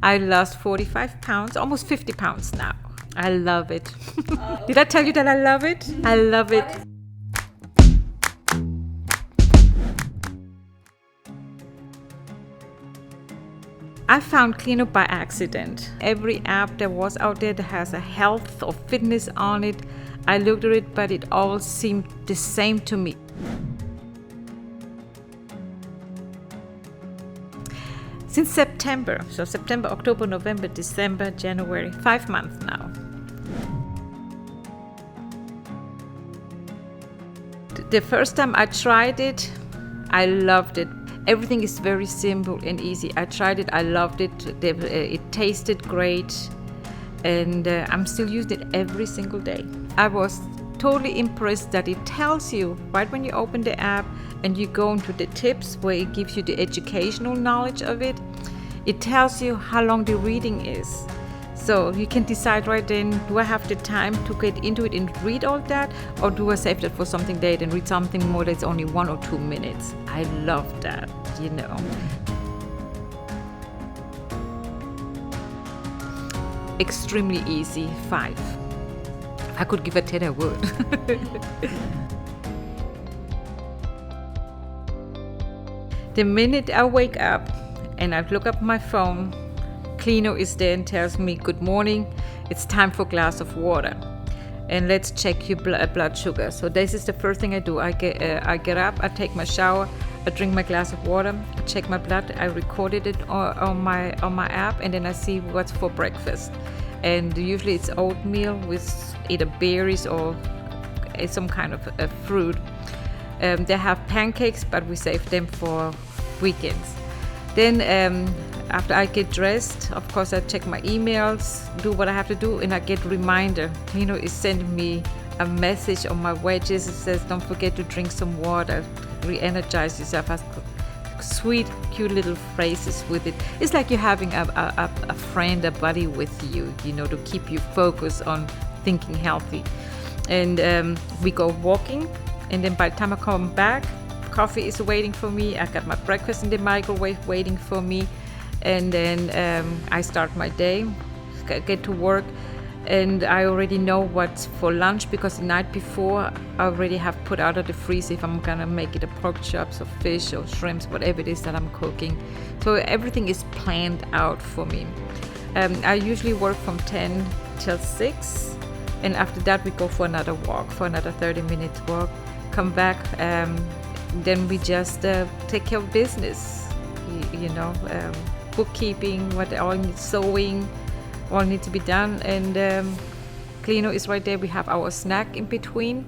I lost 45 pounds, almost 50 pounds now. I love it. Did I tell you that I love it? I love it. I found Klinio by accident. Every app that was out there that has a health or fitness on it, I looked at it, but it all seemed the same to me. Since September, so September, October, November, December, January, 5 months now. The first time I tried it, I loved it. Everything is very simple and easy. I tried it, I loved it. It tasted great, and I'm still using it every single day. I was totally impressed that it tells you right when you open the app and you go into the tips where it gives you the educational knowledge of it. It tells you how long the reading is. So you can decide right then, do I have the time to get into it and read all that, or do I save that for something later and read something more that's only 1 or 2 minutes? I love that, you know. Extremely easy, 5. If I could give a 10, I would. The minute I wake up and I look up my phone, Klinio is there and tells me, good morning, it's time for a glass of water. And let's check your blood sugar. So this is the first thing I do. I get up, I take my shower, I drink my glass of water, I check my blood, I recorded it on my app, and then I see what's for breakfast. And usually it's oatmeal with either berries or some kind of a fruit. They have pancakes, but we save them for weekends. Then after I get dressed, of course I check my emails, do what I have to do, and I get a reminder. Klinio is sending me a message on my wedges. It says, don't forget to drink some water, re-energize yourself. Has sweet, cute little phrases with it. It's like you're having a friend, a buddy with you, you know, to keep you focused on thinking healthy. And we go walking, and then by the time I come back, coffee is waiting for me. I got my breakfast in the microwave waiting for me. And then I start my day, get to work, and I already know what's for lunch because the night before I already have put out of the freezer if I'm gonna make it a pork chops or fish or shrimps, whatever it is that I'm cooking. So everything is planned out for me. I usually work from 10 till 6, and after that we go for another walk, for another 30-minute walk, come back, then we just take care of business, you know, bookkeeping, what all needs, sewing, all need to be done. And Klinio is right there. We have our snack in between,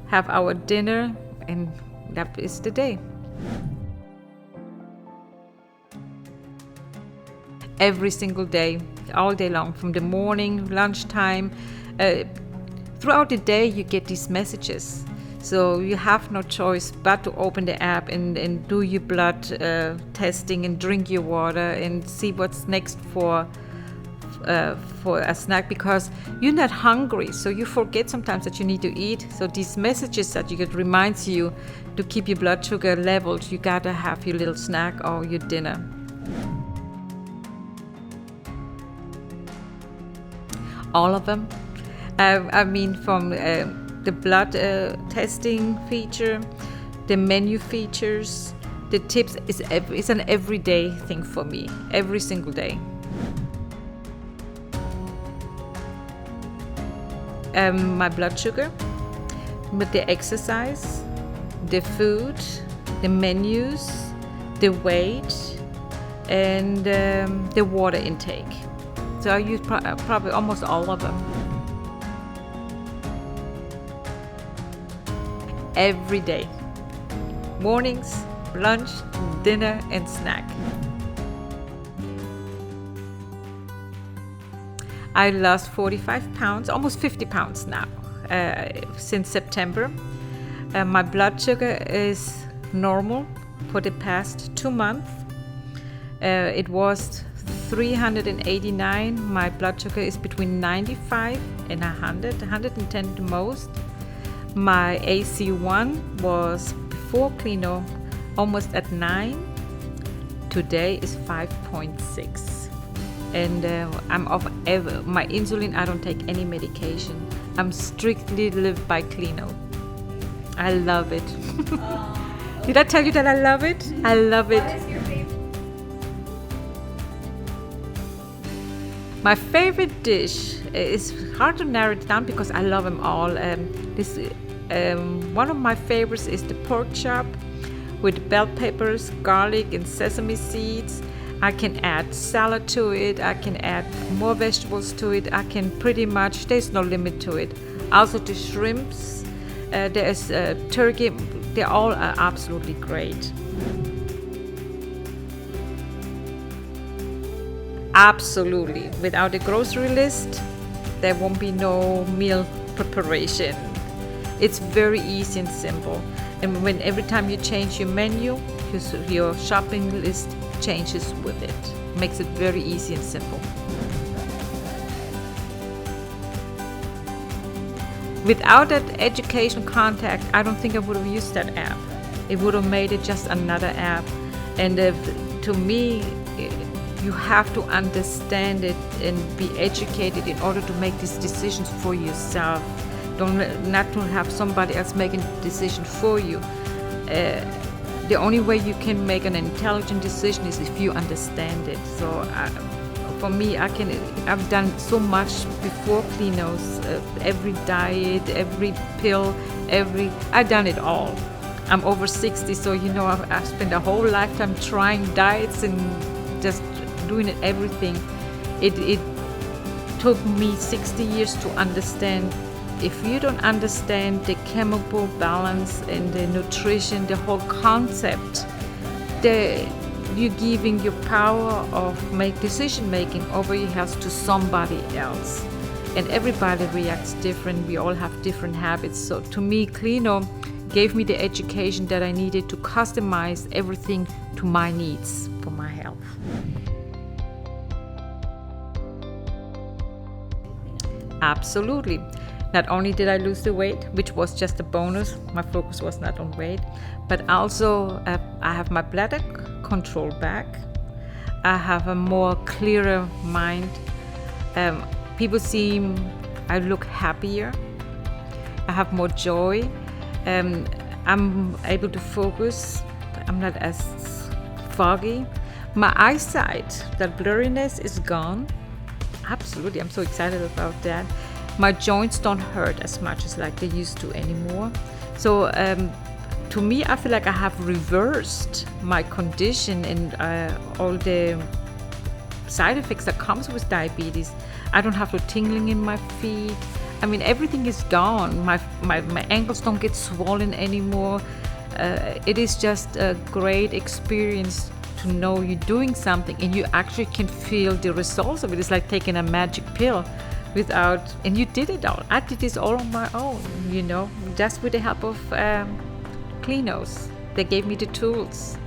have our dinner, and that is the day. Every single day, all day long, from the morning, lunchtime, throughout the day you get these messages. So you have no choice but to open the app and do your blood testing and drink your water and see what's next for a snack, because you're not hungry, so you forget sometimes that you need to eat. So these messages that you get reminds you to keep your blood sugar leveled. You gotta have your little snack or your dinner. All of them. I mean, from the blood testing feature, the menu features, the tips, is an everyday thing for me, every single day. My blood sugar, with the exercise, the food, the menus, the weight, and the water intake. So I use probably almost all of them. Every day, mornings, lunch, dinner, and snack. I lost 45 pounds, almost 50 pounds now, since September. My blood sugar is normal for the past 2 months. It was 389. My blood sugar is between 95 and 100, 110 the most. My AC1 was before Klinio almost at 9. Today is 5.6. And I'm off my insulin. I don't take any medication. I'm strictly live by Klinio. I love it. Did I tell you that I love it? I love it. What is your favorite? My favorite dish is hard to narrow it down because I love them all. One of my favorites is the pork chop with bell peppers, garlic, and sesame seeds. I can add salad to it. I can add more vegetables to it. I can pretty much, there's no limit to it. Also the shrimps, there's turkey. They all are absolutely great. Absolutely. Without a grocery list, there won't be no meal preparation. It's very easy and simple. And when every time you change your menu, your shopping list changes with it. Makes it very easy and simple. Without that education contact, I don't think I would have used that app. It would have made it just another app. And to me, you have to understand it and be educated in order to make these decisions for yourself. Not to have somebody else making a decision for you. The only way you can make an intelligent decision is if you understand it. So for me, I've done so much before Klinio's, every diet, every pill, I've done it all. I'm over 60, so I've spent a whole lifetime trying diets and just doing it everything. It took me 60 years to understand. If you don't understand the chemical balance and the nutrition, the whole concept, you're giving your power of decision making over your health to somebody else. And everybody reacts different. We all have different habits. So to me, Klinio gave me the education that I needed to customize everything to my needs for my health. Absolutely. Not only did I lose the weight, which was just a bonus, my focus was not on weight, but also I have my bladder control back. I have a more clearer mind. People I look happier. I have more joy. I'm able to focus. I'm not as foggy. My eyesight, that blurriness is gone. Absolutely, I'm so excited about that. My joints don't hurt as much as like they used to anymore. So to me, I feel like I have reversed my condition and all the side effects that comes with diabetes. I don't have the tingling in my feet. I mean, everything is gone. My ankles don't get swollen anymore. It is just a great experience to know you're doing something and you actually can feel the results of it. It's like taking a magic pill and you did it all. I did this all on my own, just with the help of Klinio's. They gave me the tools.